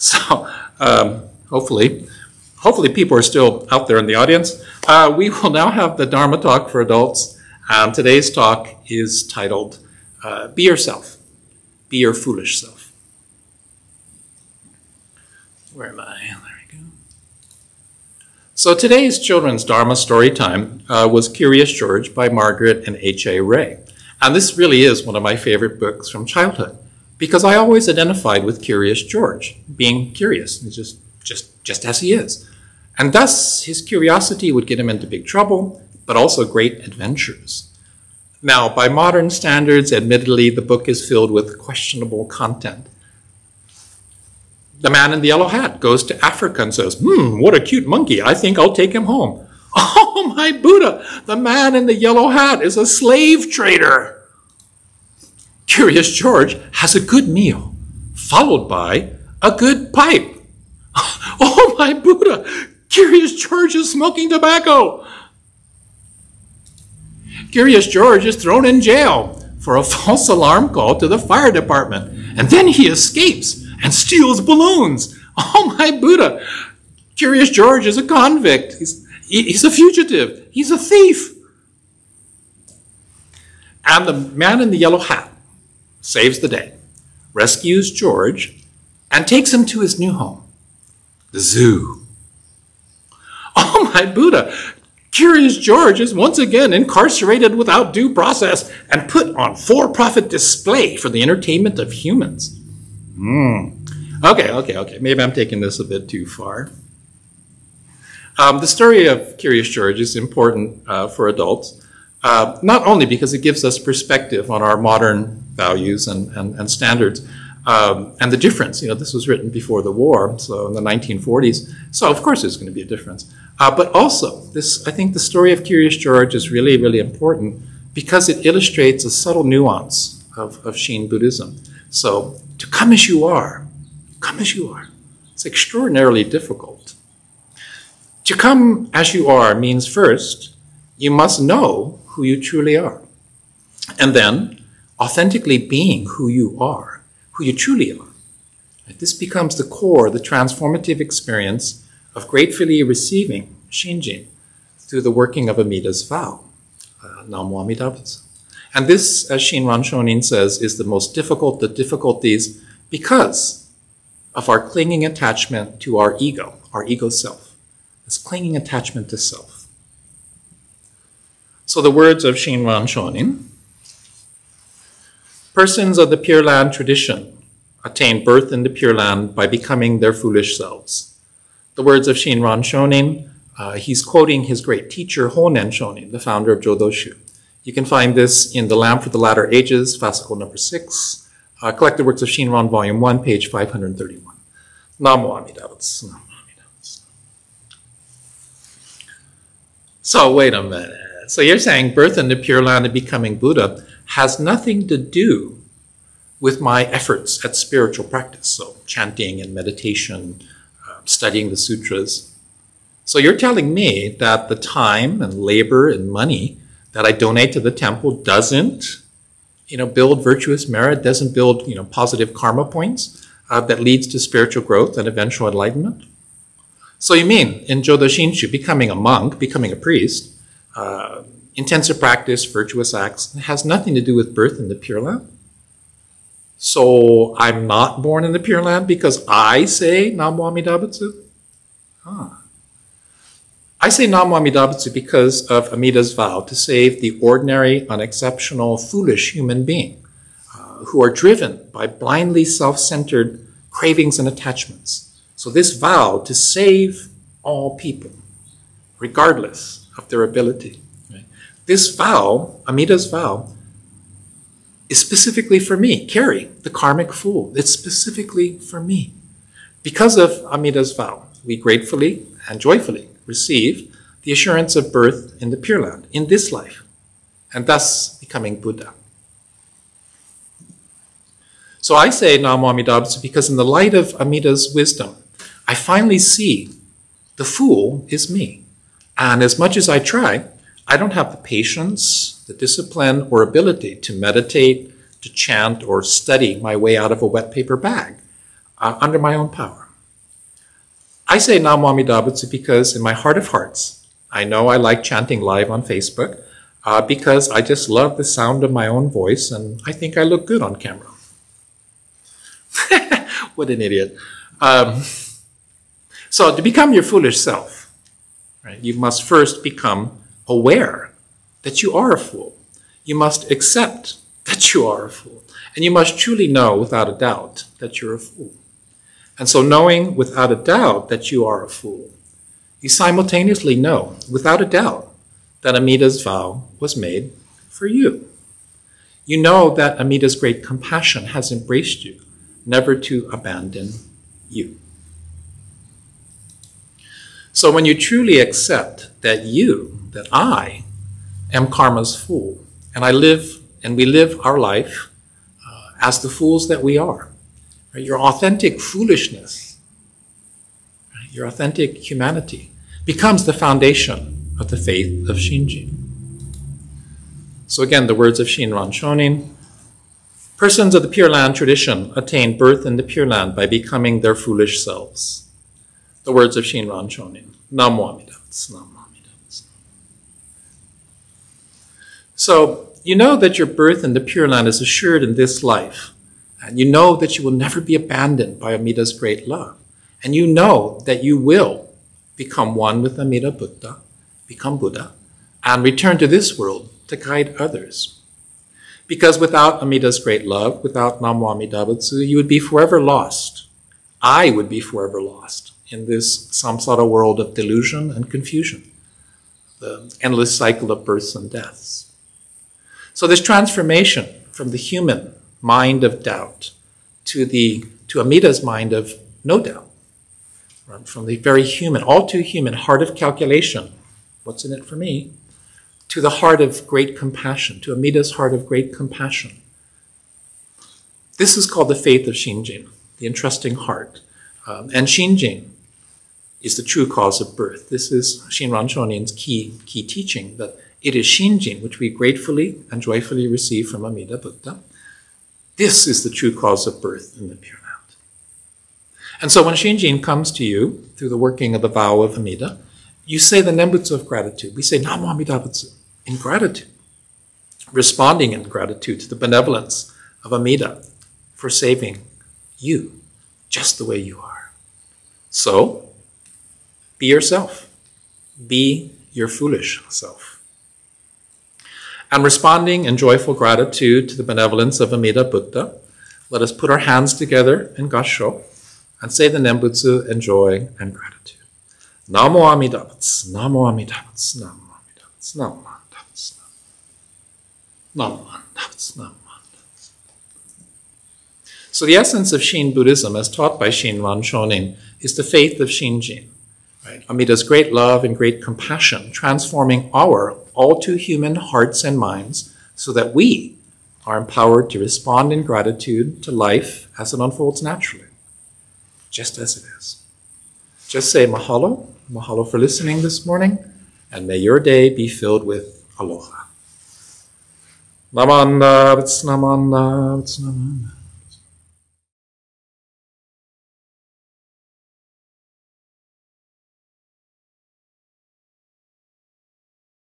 So hopefully people are still out there in the audience. We will now have the Dharma talk for adults. Today's talk is titled, Be Yourself, Be Your Foolish Self. Where am I? There we go. So today's children's Dharma story time was Curious George by Margaret and H.A. Ray. And this really is one of my favorite books from childhood because I always identified with Curious George, being curious, just as he is. And thus, his curiosity would get him into big trouble, but also great adventures. Now, by modern standards, admittedly, the book is filled with questionable content. The man in the yellow hat goes to Africa and says, what a cute monkey. I think I'll take him home. Oh, my Buddha, the man in the yellow hat is a slave trader. Curious George has a good meal, followed by a good pipe. Oh, my Buddha, Curious George is smoking tobacco. Curious George is thrown in jail for a false alarm call to the fire department. And then he escapes and steals balloons. Oh, my Buddha, Curious George is a convict. He's a fugitive. He's a thief. And the man in the yellow hat saves the day, rescues George, and takes him to his new home, the zoo. Oh, my Buddha, Curious George is once again incarcerated without due process and put on for-profit display for the entertainment of humans. Okay. Maybe I'm taking this a bit too far. The story of Curious George is important for adults, not only because it gives us perspective on our modern values and standards, and the difference. This was written before the war, so in the 1940s, so of course there's going to be a difference. But also, I think the story of Curious George is really, really important because it illustrates a subtle nuance of Shin Buddhism. So, to come as you are, it's extraordinarily difficult. To come as you are means first, you must know who you truly are. And then, authentically being who you are, who you truly are. This becomes the core, the transformative experience of gratefully receiving Shinjin through the working of Amida's vow, Namo Amida Butsu. And this, as Shinran Shonin says, is the most difficult of difficulties because of our clinging attachment to our ego self. This clinging attachment to self. So the words of Shinran Shonin, persons of the Pure Land tradition attain birth in the Pure Land by becoming their foolish selves. The words of Shinran Shonin, he's quoting his great teacher, Honen Shonin, the founder of Jodoshu. You can find this in The Lamp for the Latter Ages, fascicle number 6, Collected Works of Shinran, volume 1, page 531. Namo Amida Butsu. Namo Amida Butsu. So wait a minute. So you're saying birth in the Pure Land and becoming Buddha has nothing to do with my efforts at spiritual practice, so chanting and meditation, studying the sutras. So you're telling me that the time and labor and money that I donate to the temple doesn't, build virtuous merit, doesn't build, positive karma points that leads to spiritual growth and eventual enlightenment? So you mean in Jodo Shinshu, becoming a monk, becoming a priest, intensive practice, virtuous acts, has nothing to do with birth in the Pure Land? So I'm not born in the Pure Land because I say Namo Amida Butsu? I say Namo Amida Butsu because of Amida's vow to save the ordinary, unexceptional, foolish human being who are driven by blindly self-centered cravings and attachments. So this vow to save all people, regardless of their ability. Right? This vow, Amida's vow, is specifically for me, Kerry, the karmic fool. It's specifically for me. Because of Amida's vow, we gratefully and joyfully receive the assurance of birth in the Pure Land, in this life, and thus becoming Buddha. So I say Namo Amida Butsu because in the light of Amida's wisdom, I finally see the fool is me. And as much as I try, I don't have the patience, the discipline, or ability to meditate, to chant, or study my way out of a wet paper bag under my own power. I say Namo Amida Butsu because in my heart of hearts, I know I like chanting live on Facebook because I just love the sound of my own voice and I think I look good on camera. What an idiot. So to become your foolish self, right, you must first become aware that you are a fool. You must accept that you are a fool. And you must truly know without a doubt that you're a fool. And so knowing without a doubt that you are a fool, you simultaneously know without a doubt that Amida's vow was made for you. You know that Amida's great compassion has embraced you, never to abandon you. So when you truly accept that that I am karma's fool, and we live our life as the fools that we are, right? Your authentic foolishness, right? Your authentic humanity becomes the foundation of the faith of Shinjin. So again, the words of Shinran Shonin, persons of the Pure Land tradition attain birth in the Pure Land by becoming their foolish selves. The words of Shinran Shonin, Namo Amida Butsu, Namo Amida Butsu. So you know that your birth in the Pure Land is assured in this life. And you know that you will never be abandoned by Amida's great love. And you know that you will become one with Amida Buddha, become Buddha, and return to this world to guide others. Because without Amida's great love, without Namo Amida Butsu, you would be forever lost. I would be forever lost in this samsara world of delusion and confusion, the endless cycle of births and deaths. So this transformation from the human mind of doubt to Amida's mind of no doubt, right? From the very human, all too human heart of calculation, what's in it for me, to the heart of great compassion, to Amida's heart of great compassion. This is called the faith of Shinjin, the entrusting heart. And Shinjin is the true cause of birth. This is Shinran Shonin's key teaching, that it is Shinjin which we gratefully and joyfully receive from Amida Buddha. This is the true cause of birth in the Pure Land. And so when Shinjin comes to you through the working of the vow of Amida, you say the Nembutsu of gratitude. We say Namo Amida Butsu in gratitude, responding in gratitude to the benevolence of Amida for saving you just the way you are. So, be yourself. Be your foolish self. And responding in joyful gratitude to the benevolence of Amida Buddha, let us put our hands together in Gassho and say the Nembutsu in joy and gratitude. Namo Amida Butsu, Namo Amida Butsu, Namo Amida Butsu, Namo Amida Butsu, Namo Amida Butsu, Namo Amida Butsu. So the essence of Shin Buddhism, as taught by Shinran Shonin, is the faith of Shinjin. Right? Amida's great love and great compassion, transforming our all too human hearts and minds so that we are empowered to respond in gratitude to life as it unfolds naturally, just as it is. Just say mahalo, mahalo for listening this morning, and may your day be filled with aloha. Namanda, it's namanda, it's namanda.